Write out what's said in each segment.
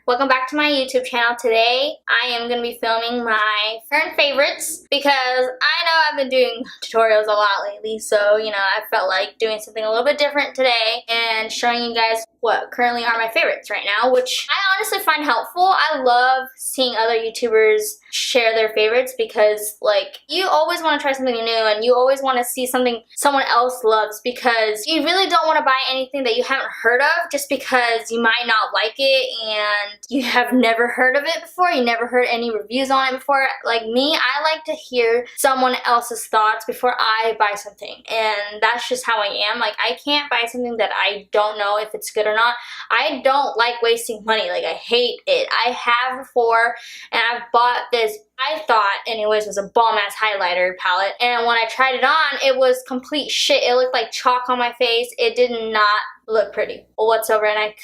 Welcome back to my YouTube channel. Today I am going to be filming my current favorites because I know I've been doing tutorials a lot lately, so you know, I felt like doing something a little bit different today and showing you guys what currently are my favorites right now, which I honestly find helpful. I love seeing other YouTubers share their favorites because like you always want to try something new and you always want to see something someone else loves because you really don't want to buy anything that you haven't heard of just because you might not like it and you have never heard of it before, you never heard any reviews on it before. Like me, I like to hear someone else's thoughts before I buy something, and that's just how I am. Like I can't buy something that I don't know if it's good or not. I don't like wasting money. Like I hate it. I have before, and I've bought this, I thought anyways, was a bomb ass highlighter palette, and when I tried it on, it was complete shit. It looked like chalk on my face. It did not look pretty whatsoever, and I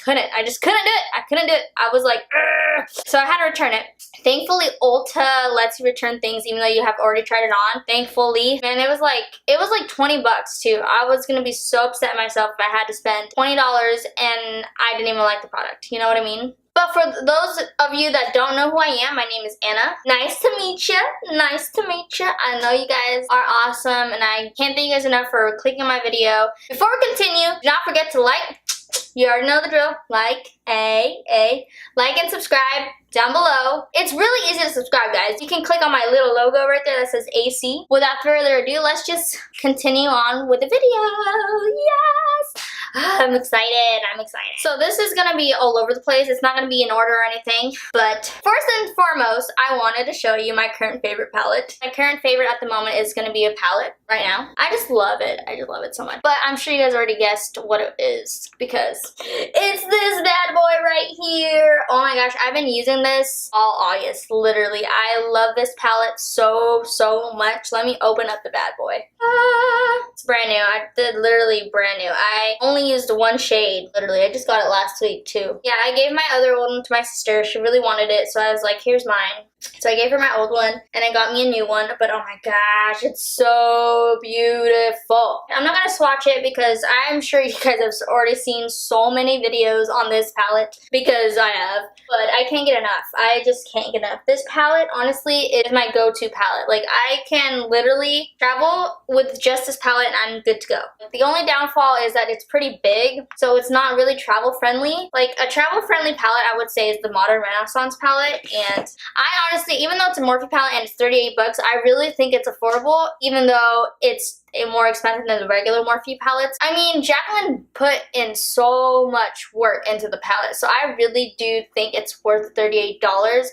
just couldn't do it. I couldn't do it. I was like, ugh. So I had to return it. Thankfully, Ulta lets you return things even though you have already tried it on. Thankfully. And it was like 20 bucks too. I was gonna be so upset at myself if I had to spend $20 and I didn't even like the product. You know what I mean? But for those of you that don't know who I am, my name is Anna. Nice to meet you. Nice to meet you. I know you guys are awesome, and I can't thank you guys enough for clicking on my video. Before we continue, do not forget to like. You already know the drill. Like and subscribe down below. It's really easy to subscribe, guys. You can click on my little logo right there that says AC. Without further ado, let's just continue on with the video. Yes! I'm excited. I'm excited. So this is going to be all over the place. It's not going to be in order or anything. But first and foremost, I wanted to show you my current favorite palette. My current favorite at the moment is going to be a palette right now. I just love it. I just love it so much. But I'm sure you guys already guessed what it is because it's this bad boy right here. Oh my gosh, I've been using this all August, literally. I love this palette so much. Let me open up the bad boy. It's brand new. I did literally brand new. I only used one shade, literally. I just got it last week too. Yeah, I gave my other old one to my sister. She really wanted it, so I was like, here's mine. So I gave her my old one, and I got me a new one, but oh my gosh, it's so beautiful. I'm not gonna swatch it because I'm sure you guys have already seen so many videos on this palette, because I have, but I can't get enough. I just can't get enough. This palette, honestly, is my go-to palette. Like, I can literally travel with just this palette and I'm good to go. The only downfall is that it's pretty big, so it's not really travel-friendly. Like, a travel-friendly palette, I would say, is the Modern Renaissance palette, and I honestly, even though it's a Morphe palette and it's 38 bucks, I really think it's affordable, even though it's more expensive than the regular Morphe palettes. I mean, Jaclyn put in so much work into the palette, so I really do think it's worth $38,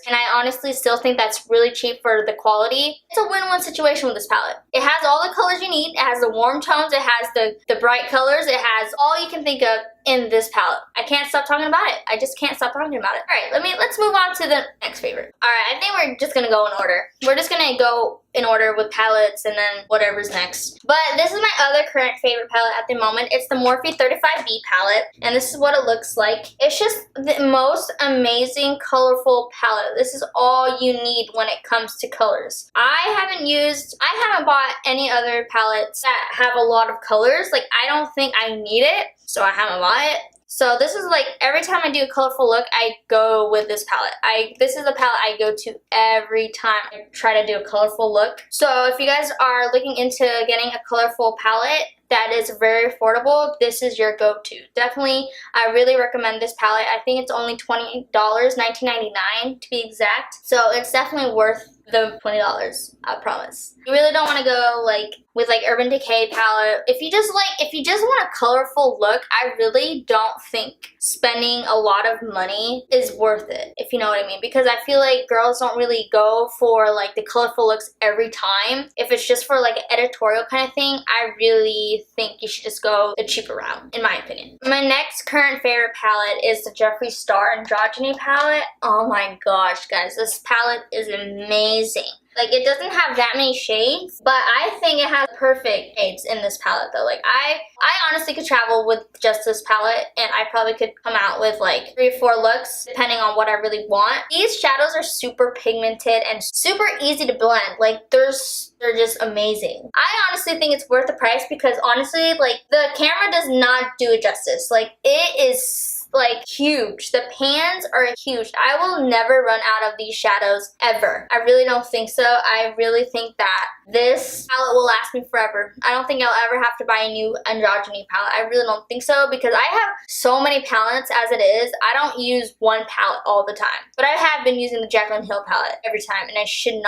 and I honestly still think that's really cheap for the quality. It's a win-win situation with this palette. It has all the colors you need. It has the warm tones. It has the bright colors. It has all you can think of in this palette. I can't stop talking about it. I just can't stop talking about it. All right, let's move on to the next favorite. All right, I think we're just gonna go in order. We're just gonna go in order with palettes and then whatever's next. But this is my other current favorite palette at the moment. It's the Morphe 35B palette, and this is what it looks like. It's just the most amazing colorful palette. This is all you need when it comes to colors. I haven't bought any other palettes that have a lot of colors. Like, I don't think I need it, so I haven't bought it. So this is like, every time I do a colorful look, I go with this palette. This is the palette I go to every time I try to do a colorful look. So if you guys are looking into getting a colorful palette that is very affordable, this is your go-to. Definitely, I really recommend this palette. I think it's only $20, $19.99 to be exact. So it's definitely worth the $20, I promise. You really don't want to go like with like Urban Decay palette. If you just want a colorful look, I really don't think spending a lot of money is worth it, if you know what I mean. Because I feel like girls don't really go for like the colorful looks every time. If it's just for like an editorial kind of thing, I really think you should just go the cheaper route, in my opinion. My next current favorite palette is the Jeffree Star Androgyny palette. Oh my gosh, guys, this palette is amazing. Like, it doesn't have that many shades, but I think it has perfect shades in this palette though. Like, I honestly could travel with just this palette, and I probably could come out with like 3 or 4 looks depending on what I really want. These shadows are super pigmented and super easy to blend. Like, they're just amazing. I honestly think it's worth the price because honestly, like, the camera does not do it justice. Like, it is like huge. The pans are huge. I will never run out of these shadows ever. I really don't think so. I really think that this palette will last me forever. I don't think I'll ever have to buy a new androgyny palette. I really don't think so because I have so many palettes as it is. I don't use one palette all the time. But I have been using the Jaclyn Hill palette every time, and I shouldn't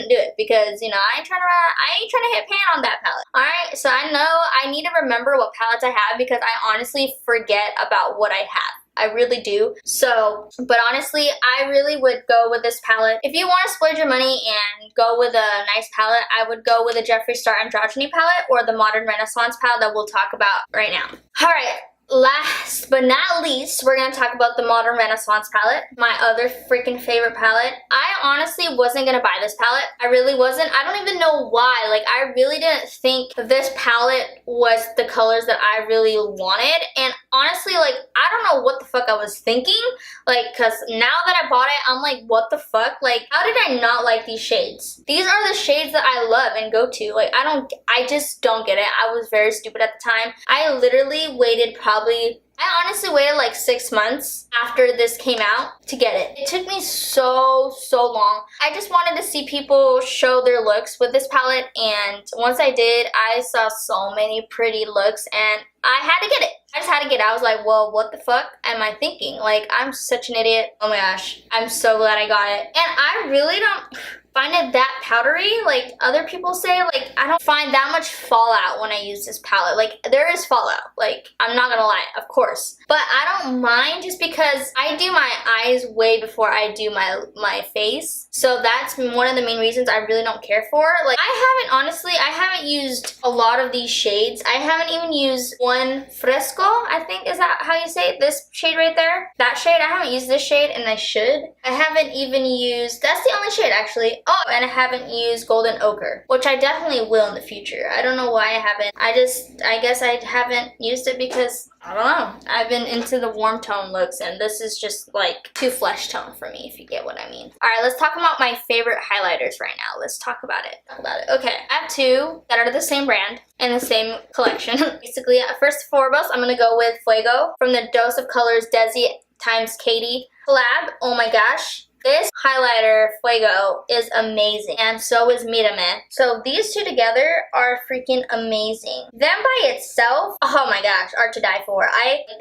do it because, you know, I ain't trying to hit pan on that palette. Alright, so I know I need to remember what palettes I have because I honestly forget about what I have. I really do. So, but honestly, I really would go with this palette. If you want to splurge your money and go with a nice palette, I would go with a Jeffree Star Androgyny palette or the Modern Renaissance palette that we'll talk about right now. Alright. Last but not least, we're going to talk about the Modern Renaissance palette, my other freaking favorite palette. I honestly wasn't going to buy this palette. I really wasn't. I don't even know why. Like, I really didn't think this palette was the colors that I really wanted. And honestly, like, I don't know what the fuck I was thinking. Like, because now that I bought it, I'm like, what the fuck? Like, how did I not like these shades? These are the shades that I love and go to. Like, I just don't get it. I was very stupid at the time. I literally waited I honestly waited like 6 months after this came out to get it. It took me so long. I just wanted to see people show their looks with this palette, and once I did, I saw so many pretty looks and I had to get it. I just had to get it. I was like, well, what the fuck am I thinking? Like, I'm such an idiot. Oh my gosh. I'm so glad I got it. And I really don't find it that powdery like other people say. Like, I don't find that much fallout when I use this palette. Like, there is fallout. Like, I'm not gonna lie, of course. But I don't mind just because I do my eyes way before I do my face. So that's one of the main reasons I really don't care for. Like, I haven't used a lot of these shades. I haven't even used one Fresco, I think, is that how you say it? This shade right there? That shade, I haven't used this shade, and I should. I haven't even used, that's the only shade actually. Oh, and I haven't used Golden Ochre, which I definitely will in the future. I don't know why I haven't. I guess I haven't used it because, I don't know. I've been into the warm tone looks, and this is just like too flesh tone for me, if you get what I mean. All right, let's talk about my favorite highlighters right now. Let's talk about it. Okay, I have two that are the same brand and the same collection. Basically, first and foremost, I'm gonna go with Fuego from the Dose of Colors Desi x Katy collab. Oh my gosh. This highlighter, Fuego, is amazing, and so is Mirame. So these two together are freaking amazing. Them by itself, oh my gosh, are to die for.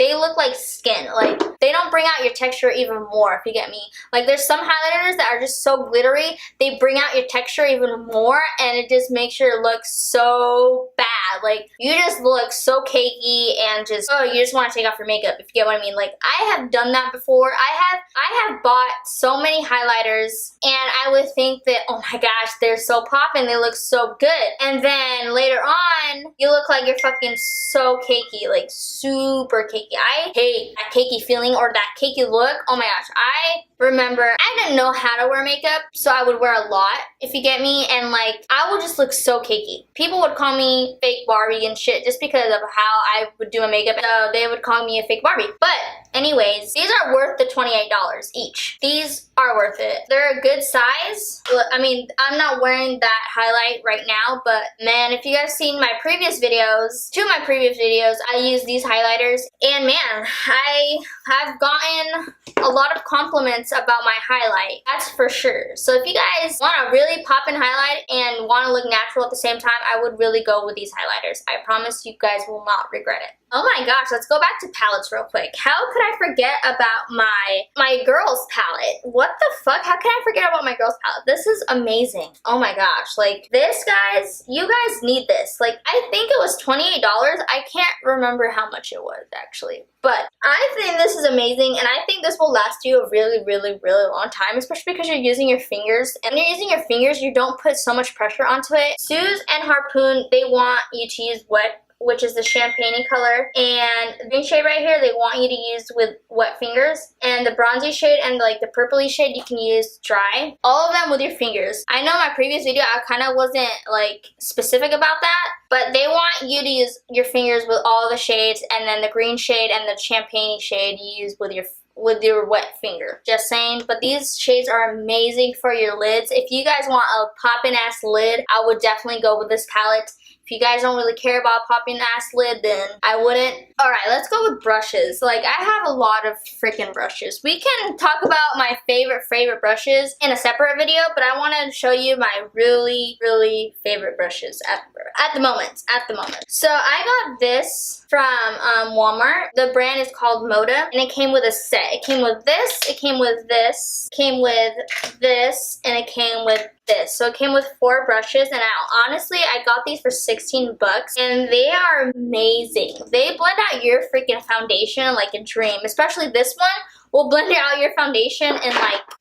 They look like skin. Like, they don't bring out your texture even more, if you get me. Like, there's some highlighters that are just so glittery, they bring out your texture even more, and it just makes your look so bad. Like, you just look so cakey and just, oh, you just want to take off your makeup, if you get what I mean. Like, I have done that before. I have bought so many highlighters, and I would think that, oh my gosh, they're so poppin', they look so good, and then later on you look like you're fucking so cakey, like super cakey. I hate that cakey feeling or that cakey look. Oh my gosh, I remember I didn't know how to wear makeup, so I would wear a lot, if you get me, and like, I would just look so cakey. People would call me fake Barbie and shit just because of how I would do my makeup, so they would call me a fake Barbie. But anyways, these are worth the $28 each. These are worth it. They're a good size. Look, I mean, I'm not wearing that highlight right now, but man, if you guys seen my previous videos, I use these highlighters, and man, I have gotten a lot of compliments about my highlight. That's for sure. So if you guys want a really poppin' highlight and want to look natural at the same time, I would really go with these highlighters. I promise you guys will not regret it. Oh my gosh, let's go back to palettes real quick. How could I forget about my girls palette? What the fuck? How can I forget about my girls palette? This is amazing. Oh my gosh, like this, guys, you guys need this. Like, I think it was $28. I can't remember how much it was actually. But I think this is amazing, and I think this will last you a really, really, really long time, especially because you're using your fingers. And when you're using your fingers, you don't put so much pressure onto it. Suze and Harpoon, they want you to use wet, which is the champagne color, and the green shade right here they want you to use with wet fingers, and the bronzy shade and like the purpley shade you can use dry. All of them with your fingers. I know my previous video I kind of wasn't like specific about that, but they want you to use your fingers with all the shades, and then the green shade and the champagne shade you use with your wet finger. Just saying. But these shades are amazing for your lids. If you guys want a poppin' ass lid, I would definitely go with this palette. If you guys don't really care about popping ass lid, then I wouldn't. Alright, let's go with brushes. Like, I have a lot of freaking brushes. We can talk about my favorite brushes in a separate video, but I want to show you my really favorite brushes at the moment. So I got this from Walmart. The brand is called Moda, and it came with a set. It came with this, it came with this, came with this, and it came with this. So it came with 4 brushes, and honestly, I got these for 16 bucks, and they are amazing. They blend out your freaking foundation like a dream, especially this one. Will blend out your foundation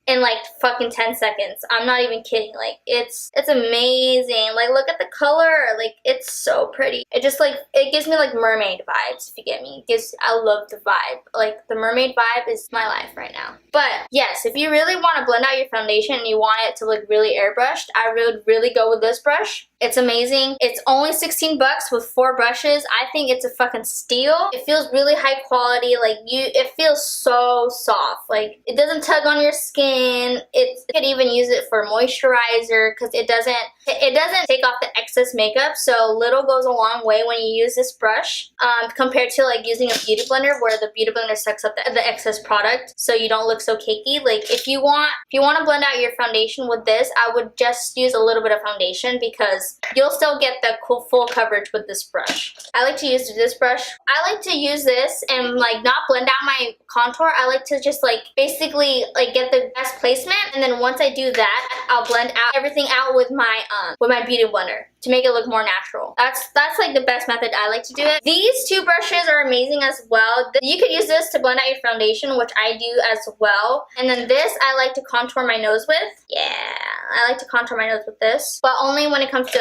in like fucking 10 seconds. I'm not even kidding. Like, it's amazing. Like, look at the color. Like, it's so pretty. It just like, it gives me like mermaid vibes, if you get me. I love the vibe. Like, the mermaid vibe is my life right now. But yes, if you really want to blend out your foundation and you want it to look really airbrushed, I would really go with this brush. It's amazing. It's only 16 bucks with 4 brushes. I think it's a fucking steal. It feels really high quality. Like, it feels so soft. Like, it doesn't tug on your skin. You could even use it for moisturizer because it doesn't take off the excess makeup. So little goes a long way when you use this brush compared to like using a beauty blender, where the beauty blender sucks up the excess product so you don't look so cakey. Like, if you want to blend out your foundation with this, I would just use a little bit of foundation because you'll still get the full coverage with this brush. I like to use this brush. I like to use this and like not blend out my contour. I like to just like basically like get the best placement, and then once I do that, I'll blend out everything out with my beauty blender to make it look more natural. That's like the best method I like to do it. These 2 brushes are amazing as well. You could use this to blend out your foundation, which I do as well. And then this I like to contour my nose with. Yeah, I like to contour my nose with this, but only when it comes to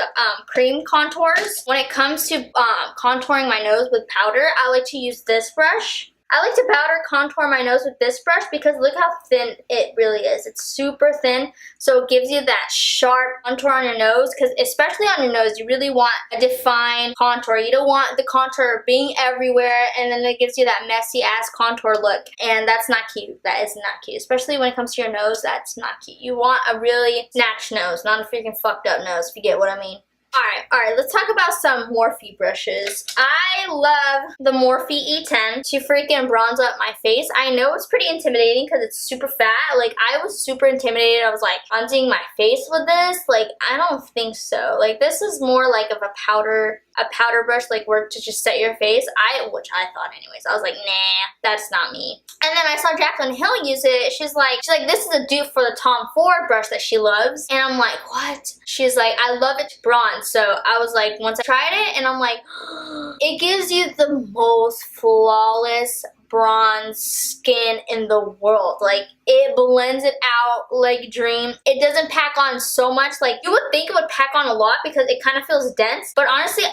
cream contours. When it comes to contouring my nose with powder, I like to use this brush. I like to powder contour my nose with this brush because look how thin it really is. It's super thin, so it gives you that sharp contour on your nose, because especially on your nose, you really want a defined contour. You don't want the contour being everywhere, and then it gives you that messy ass contour look, and that's not cute. That is not cute, especially when it comes to your nose. That's not cute. You want a really snatched nose, not a freaking fucked up nose, if you get what I mean. Alright, let's talk about some Morphe brushes. I love the Morphe E10 to freaking bronze up my face. I know it's pretty intimidating because it's super fat. Like, I was super intimidated. I was like, bronzing my face with this? Like, I don't think so. Like, this is more like of a powder brush, like where to just set your face. Which I thought anyways. I was like, nah, that's not me. And then I saw Jaclyn Hill use it. She's like, this is a dupe for the Tom Ford brush that she loves. And I'm like, what? She's like, I love it to bronze. So I was like, once I tried it, and I'm like, it gives you the most flawless bronze skin in the world. Like, it blends it out like a dream. It doesn't pack on so much. Like, you would think it would pack on a lot because it kind of feels dense, but honestly,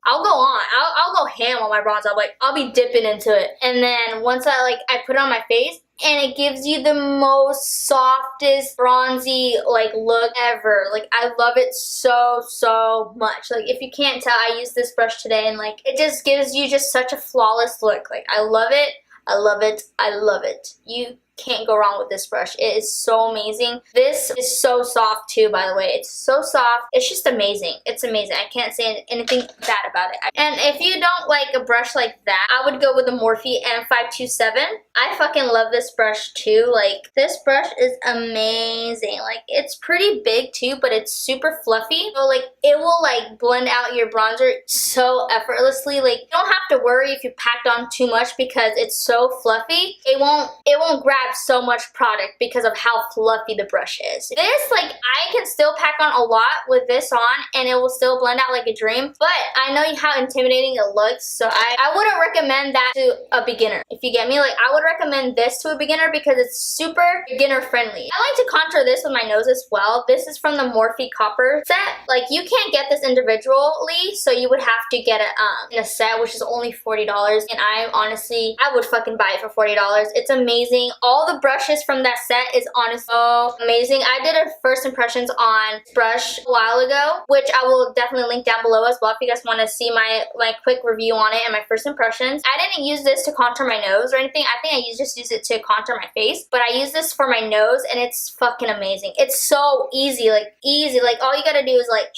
I'll go ham on my bronze. I'll be dipping into it, and then once I put it on my face, and it gives you the most softest bronzy like look ever. Like, I love it so much. Like, if you can't tell, I used this brush today, and like, it just gives you just such a flawless look. Like, I love it. I love it. I love it. You can't go wrong with this brush. It is so amazing. This is so soft too, by the way. It's so soft. It's just amazing. It's amazing. I can't say anything bad about it. And if you don't like a brush like that, I would go with the Morphe M527. I fucking love this brush too. Like, this brush is amazing. Like, it's pretty big too, but it's super fluffy. So like, it will like blend out your bronzer so effortlessly. Like, you don't have to worry if you packed on too much because it's so fluffy. It won't grab so much product because of how fluffy the brush is. This, like, I can still pack on a lot with this on and it will still blend out like a dream, but I know how intimidating it looks, so I wouldn't recommend that to a beginner, if you get me. Like, I would recommend this to a beginner because it's super beginner friendly. I like to contour this with my nose as well. This is from the Morphe Copper set. Like, you can't get this individually, so you would have to get it in a set, which is only $40, and I would fucking buy it for $40. It's amazing. All the brushes from that set is honestly so amazing. I did a first impressions on this brush a while ago, which I will definitely link down below as well if you guys want to see my quick review on it and my first impressions. I didn't use this to contour my nose or anything. I think I just used it to contour my face, but I use this for my nose and it's fucking amazing. It's so easy, like all you gotta do is like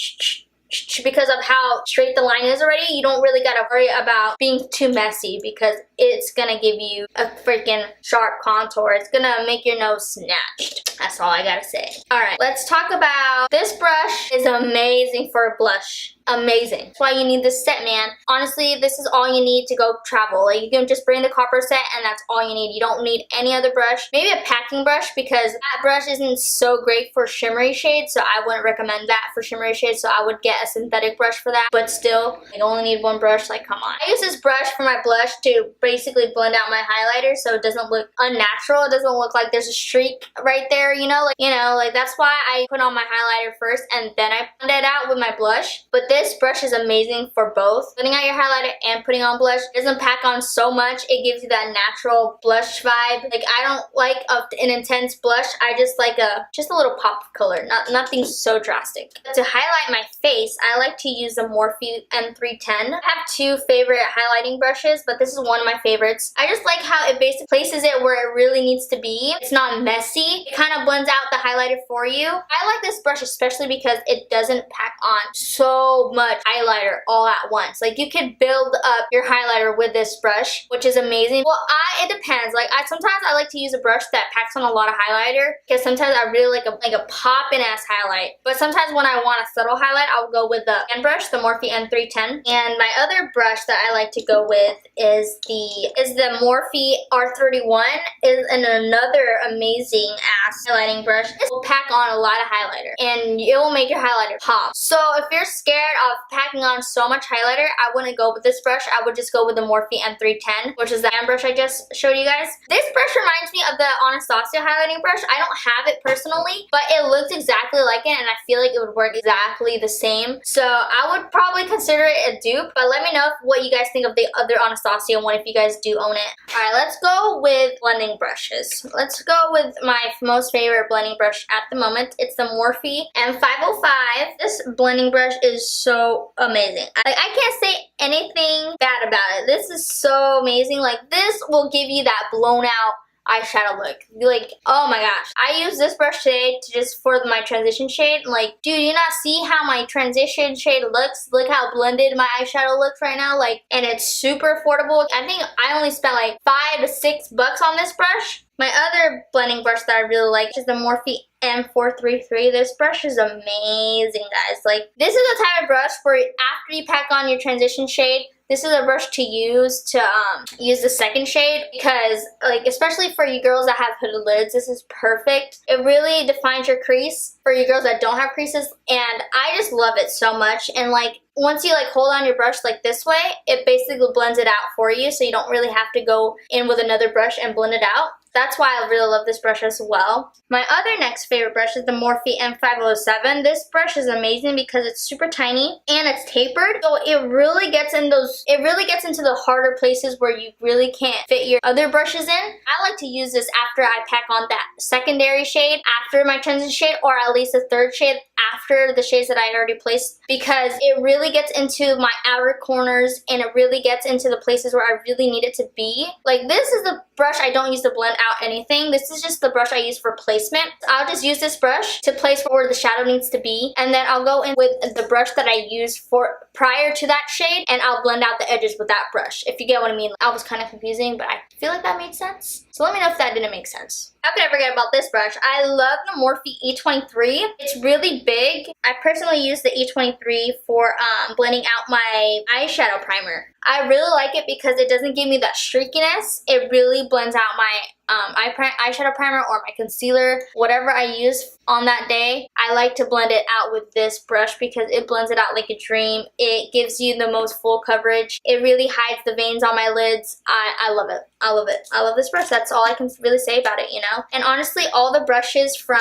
because of how straight the line is already, you don't really gotta worry about being too messy because it's gonna give you a freaking sharp contour. It's gonna make your nose snatched. That's all I gotta say. Alright, let's talk about this brush. Is amazing for a blush. Amazing. That's why you need this set, man. Honestly, this is all you need to go travel. Like, you can just bring the copper set and that's all you need. You don't need any other brush. Maybe a packing brush because that brush isn't so great for shimmery shades, so I wouldn't recommend that for shimmery shades, so I would get a synthetic brush for that. But still, you only need one brush, like come on. I use this brush for my blush to basically blend out my highlighter so it doesn't look unnatural. It doesn't look like there's a streak right there, you know? Like that's why I put on my highlighter first and then I blend it out with my blush. But this brush is amazing for both. Blending out your highlighter and putting on blush. It doesn't pack on so much. It gives you that natural blush vibe. Like, I don't like an intense blush. I just like just a little pop of color. Nothing so drastic. But to highlight my face, I like to use the Morphe M310. I have two favorite highlighting brushes, but this is one of my favorites. I just like how it basically places it where it really needs to be. It's not messy. It kind of blends out the highlighter for you. I like this brush especially because it doesn't pack on so much highlighter all at once. Like, you could build up your highlighter with this brush, which is amazing. Well, it depends. Like, sometimes I like to use a brush that packs on a lot of highlighter because sometimes I really like a poppin' ass highlight. But sometimes when I want a subtle highlight, I'll go with the pen brush, the Morphe M310. And my other brush that I like to go with is the Morphe R31. Is another amazing ass highlighting brush. This will pack on a lot of highlighter and it will make your highlighter pop. So if you're scared of packing on so much highlighter, I wouldn't go with this brush. I would just go with the Morphe M310, which is the hand brush I just showed you guys. This brush reminds me of the Anastasia highlighting brush. I don't have it personally, but it looks exactly like it and I feel like it would work exactly the same. So I would probably consider it a dupe, but let me know what you guys think of the other Anastasia one if you guys do own it. Alright, let's go with blending brushes. Let's go with my most favorite blending brush at the moment. It's the Morphe M505. This blending brush is so amazing. I can't say anything bad about it. This is so amazing. Like, this will give you that blown out eyeshadow look. Like, oh my gosh. I used this brush today for my transition shade. Like, dude, you not see how my transition shade looks? Look how blended my eyeshadow looks right now. Like, and it's super affordable. I think I only spent like $5 to $6 on this brush. My other blending brush that I really like is the Morphe M433. This brush is amazing, guys. Like, this is the type of brush for after you pack on your transition shade. This is a brush to use the second shade because, like, especially for you girls that have hooded lids, this is perfect. It really defines your crease for you girls that don't have creases, and I just love it so much. And like, once you like hold on your brush like this way, it basically blends it out for you, so you don't really have to go in with another brush and blend it out. That's why I really love this brush as well. My other next favorite brush is the Morphe M507. This brush is amazing because it's super tiny and it's tapered, so it really gets into the harder places where you really can't fit your other brushes in. I like to use this after I pack on that secondary shade, after my transition shade, or at least a third shade after the shades that I already placed, because it really gets into my outer corners and it really gets into the places where I really need it to be. Like, this is the brush I don't use to blend out anything. This is just the brush I use for placement. I'll just use this brush to place where the shadow needs to be, and then I'll go in with the brush that I used for prior to that shade and I'll blend out the edges with that brush, if you get what I mean. I was kind of confusing, but I feel like that made sense. So let me know if that didn't make sense. How could I forget about this brush? I love the Morphe E23. It's really big. I personally use the E23 for blending out my eyeshadow primer. I really like it because it doesn't give me that streakiness. It really blends out my eyeshadow primer or my concealer, whatever I use on that day. I like to blend it out with this brush because it blends it out like a dream. It gives you the most full coverage. It really hides the veins on my lids. I love it. I love it. I love this brush. That's all I can really say about it, you know? And honestly, all the brushes from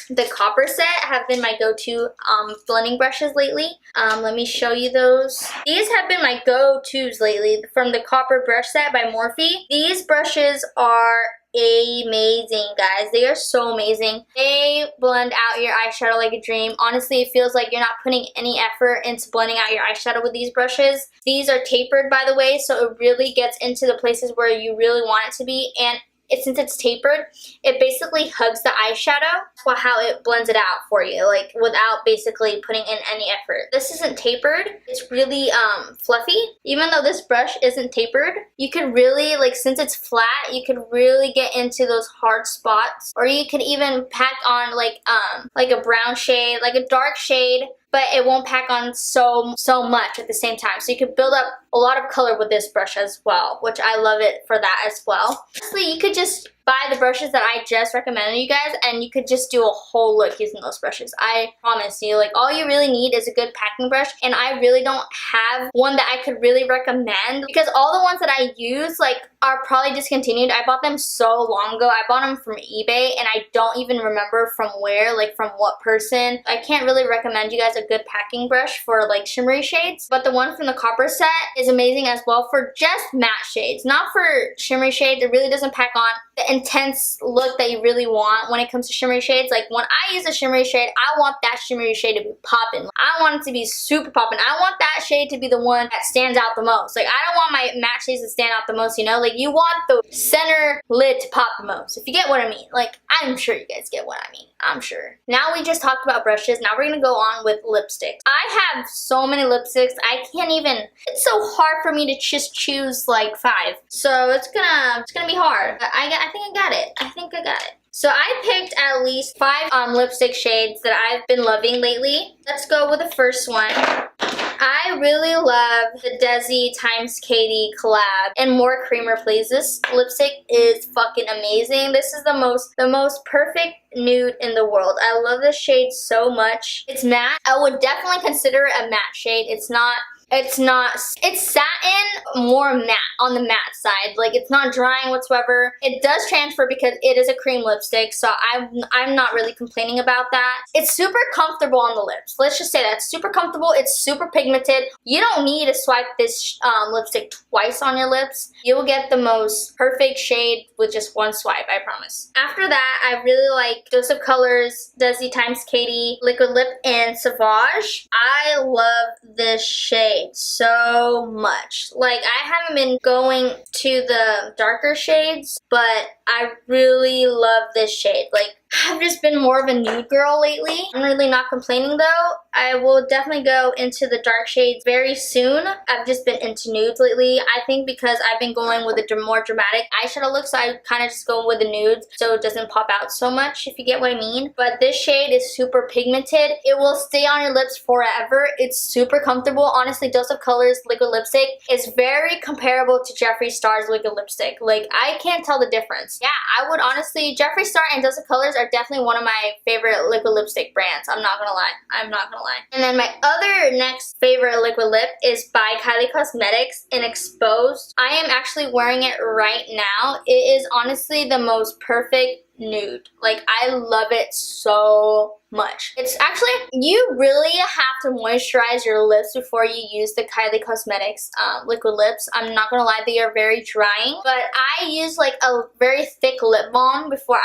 the copper set have been my go-to blending brushes lately. Let me show you those. These have been my go-tos lately from the copper brush set by Morphe. These brushes are amazing, guys. They are so amazing. They blend out your eyeshadow like a dream. Honestly, it feels like you're not putting any effort into blending out your eyeshadow with these brushes. These are tapered, by the way, so it really gets into the places where you really want it to be, and since it's tapered, it basically hugs the eyeshadow while how it blends it out for you, like without basically putting in any effort. This isn't tapered. It's really fluffy. Even though this brush isn't tapered, you could really, like, since it's flat, you could really get into those hard spots. Or you could even pack on like a brown shade, like a dark shade, but it won't pack on so much at the same time. So you could build up a lot of color with this brush as well, which I love it for that as well. Honestly, you could just buy the brushes that I just recommended you guys, and you could just do a whole look using those brushes. I promise you, like, all you really need is a good packing brush, and I really don't have one that I could really recommend because all the ones that I use, like, are probably discontinued. I bought them so long ago. I bought them from eBay, and I don't even remember from where, like, from what person. I can't really recommend you guys a good packing brush for, like, shimmery shades, but the one from the copper set is amazing as well for just matte shades, not for shimmery shades. It really doesn't pack on the intense look that you really want when it comes to shimmery shades. Like, when I use a shimmery shade, I want that shimmery shade to be popping. I want it to be super popping. I want that shade to be the one that stands out the most. Like, I don't want my matte shades to stand out the most, you know? Like, you want the center lid to pop the most, if you get what I mean. Like, I'm sure you guys get what I mean. I'm sure. Now we just talked about brushes. Now we're gonna go on with lipsticks. I have so many lipsticks. I can't even, it's so hard for me to just choose like 5. So it's gonna be hard. But I think I got it. I think I got it. So I picked at least 5 lipstick shades that I've been loving lately. Let's go with the first one. I really love the Desi times Katy collab and More Creamer Please. This lipstick is fucking amazing. This is the most perfect nude in the world. I love this shade so much. It's matte. I would definitely consider it a matte shade. It's satin, more matte, on the matte side. Like, it's not drying whatsoever. It does transfer because it is a cream lipstick, so I'm not really complaining about that. It's super comfortable on the lips. Let's just say that. It's super comfortable. It's super pigmented. You don't need to swipe this lipstick twice on your lips. You will get the most perfect shade with just one swipe, I promise. After that, I really like Dose of Colors, Desi times Katy, Liquid Lip, and Savage. I love this shade so much. Like, I haven't been going to the darker shades, but I really love this shade. Like, I've just been more of a nude girl lately. I'm really not complaining though. I will definitely go into the dark shades very soon. I've just been into nudes lately. I think because I've been going with a more dramatic eyeshadow look, so I kind of just go with the nudes so it doesn't pop out so much, if you get what I mean. But this shade is super pigmented. It will stay on your lips forever. It's super comfortable. Honestly, Dose of Colors liquid lipstick is very comparable to Jeffree Star's liquid lipstick. Like, I can't tell the difference. Yeah, I would honestly, Jeffree Star and Dose of Colors are definitely one of my favorite liquid lipstick brands. I'm not gonna lie. I'm not gonna lie. And then my other next favorite liquid lip is by Kylie Cosmetics in Exposed. I am actually wearing it right now. It is honestly the most perfect nude. Like, I love it so much. It's actually, you really have to moisturize your lips before you use the Kylie Cosmetics liquid lips. I'm not gonna lie, they are very drying, but I use like a very thick lip balm before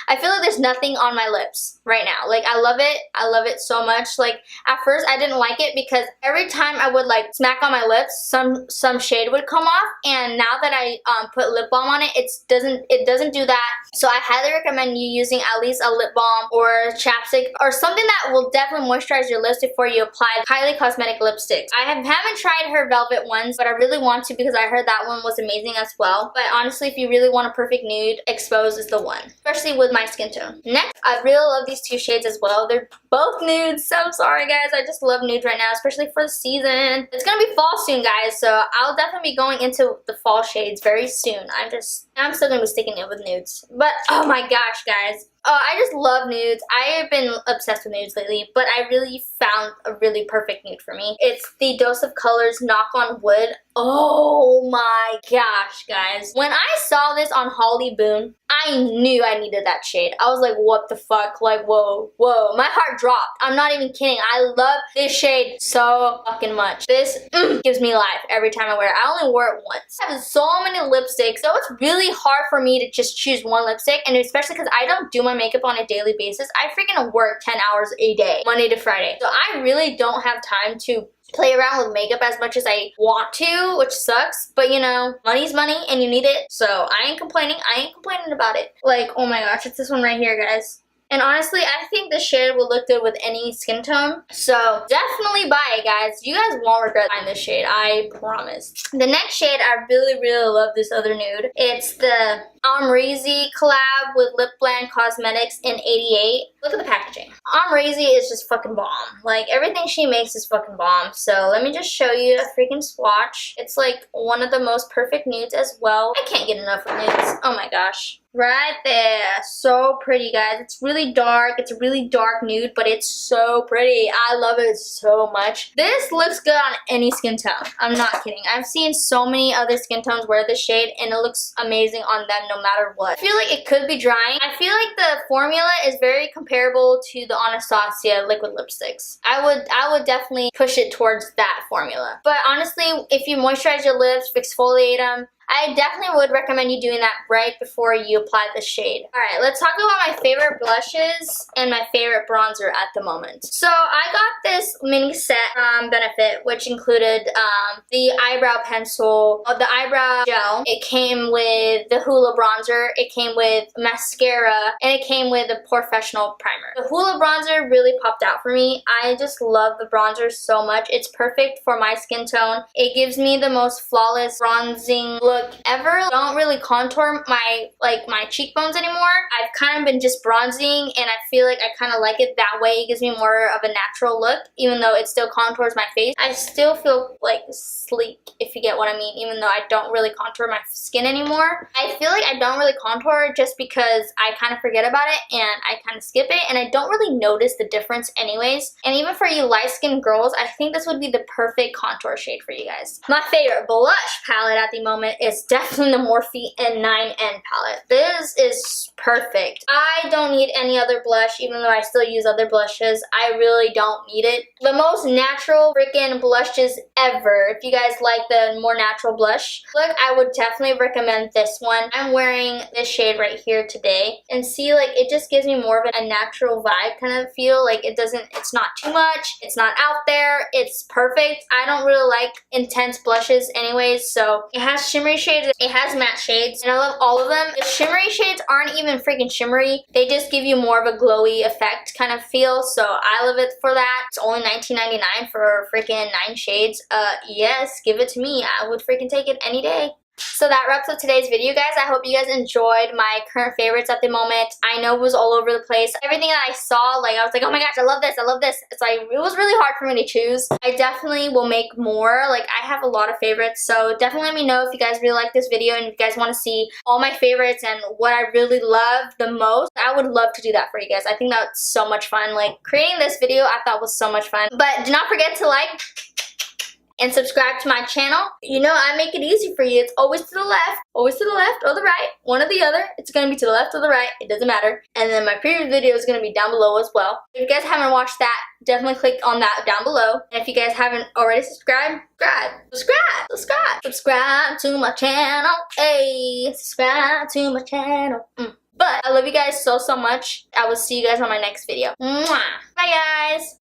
I feel like there's nothing on my lips right now. Like, I love it. I love it so much. Like, at first I didn't like it because every time I would like smack on my lips, some shade would come off, and now that I put lip balm on it, it doesn't do that. So I highly recommend you using at least a lip balm or chapstick or something that will definitely moisturize your lips before you apply Kylie Cosmetic lipsticks. I haven't tried her velvet ones, but I really want to because I heard that one was amazing as well. But honestly, if you really want a perfect nude, Exposed is the one, especially with my skin tone. Next, I really love these 2 shades as well. They're both nudes, so I'm sorry guys. I just love nudes right now, especially for the season. It's gonna be fall soon, guys, so I'll definitely be going into the fall shades very soon. I'm still gonna be sticking it with nudes. But oh my gosh, guys. Oh, I just love nudes. I have been obsessed with nudes lately, but I really found a really perfect nude for me. It's the Dose of Colors Knock on Wood. Oh my gosh, guys. When I saw this on Holly Boone, I knew I needed that shade. I was like, what the fuck? Like, whoa, whoa. My heart dropped. I'm not even kidding. I love this shade so fucking much. This gives me life every time I wear it. I only wore it once. I have so many lipsticks, so it's really hard for me to just choose one lipstick, and especially because I don't do my makeup on a daily basis. I freaking work 10 hours a day, Monday to Friday. So I really don't have time to play around with makeup as much as I want to, which sucks, but you know, money's money and you need it, so I ain't complaining about it. Like, oh my gosh, it's this one right here, guys. And honestly, I think this shade will look good with any skin tone. So definitely buy it, guys. You guys won't regret buying this shade, I promise. The next shade, I really, really love this other nude. It's the Amrezy collab with Lip Blend Cosmetics in 88. Look at the packaging. Amrezy is just fucking bomb. Like, everything she makes is fucking bomb. So let me just show you a freaking swatch. It's like one of the most perfect nudes as well. I can't get enough of nudes. Oh my gosh. Right there. So pretty, guys. It's really dark. It's a really dark nude, but it's so pretty. I love it so much. This looks good on any skin tone. I'm not kidding. I've seen so many other skin tones wear this shade, and it looks amazing on them no matter what. I feel like it could be drying. I feel like the formula is very comparable to the Anastasia liquid lipsticks. I would definitely push it towards that formula. But honestly, if you moisturize your lips, exfoliate them, I definitely would recommend you doing that right before you apply the shade. Alright, let's talk about my favorite blushes and my favorite bronzer at the moment. So I got this mini set from Benefit, which included the eyebrow pencil, the eyebrow gel. It came with the Hoola bronzer, it came with mascara, and it came with a professional primer. The Hoola bronzer really popped out for me. I just love the bronzer so much. It's perfect for my skin tone. It gives me the most flawless bronzing look ever. Don't really contour my cheekbones anymore. I've kind of been just bronzing, and I feel like I kind of like it that way. It gives me more of a natural look, even though it still contours my face. I still feel like sleek, if you get what I mean, even though I don't really contour my skin anymore. I feel like I don't really contour just because I kind of forget about it and I kind of skip it, and I don't really notice the difference anyways. And even for you light-skinned girls, I think this would be the perfect contour shade for you guys. My favorite blush palette at the moment is definitely the Morphe N9N palette. This is perfect. I don't need any other blush, even though I still use other blushes. I really don't need it. The most natural freaking blushes ever. If you guys like the more natural blush look, I would definitely recommend this one. I'm wearing this shade right here today, and see, like, it just gives me more of a natural vibe kind of feel. Like, it's not too much, it's not out there, it's perfect. I don't really like intense blushes anyways, so it has shimmery shades, it has matte shades, and I love all of them. The shimmery shades aren't even freaking shimmery. They just give you more of a glowy effect kind of feel, so I love it for that. It's only $19.99 for freaking 9 shades. Yes, give it to me. I would freaking take it any day. So that wraps up today's video, guys. I hope you guys enjoyed my current favorites at the moment. I know it was all over the place. Everything that I saw, like, I was like, oh my gosh, I love this, I love this. It's like, it was really hard for me to choose. I definitely will make more. Like, I have a lot of favorites, so definitely let me know if you guys really like this video and if you guys want to see all my favorites and what I really love the most. I would love to do that for you guys. I think that's so much fun. Like, creating this video I thought was so much fun. But do not forget to like and subscribe to my channel. You know, I make it easy for you. It's always to the left or the right, one or the other. It's gonna be to the left or the right, it doesn't matter. And then my previous video is gonna be down below as well. If you guys haven't watched that, definitely click on that down below. And if you guys haven't already subscribed, subscribe to my channel. Hey, subscribe to my channel. But I love you guys so much. I will see you guys on my next video. Mwah. Bye, guys.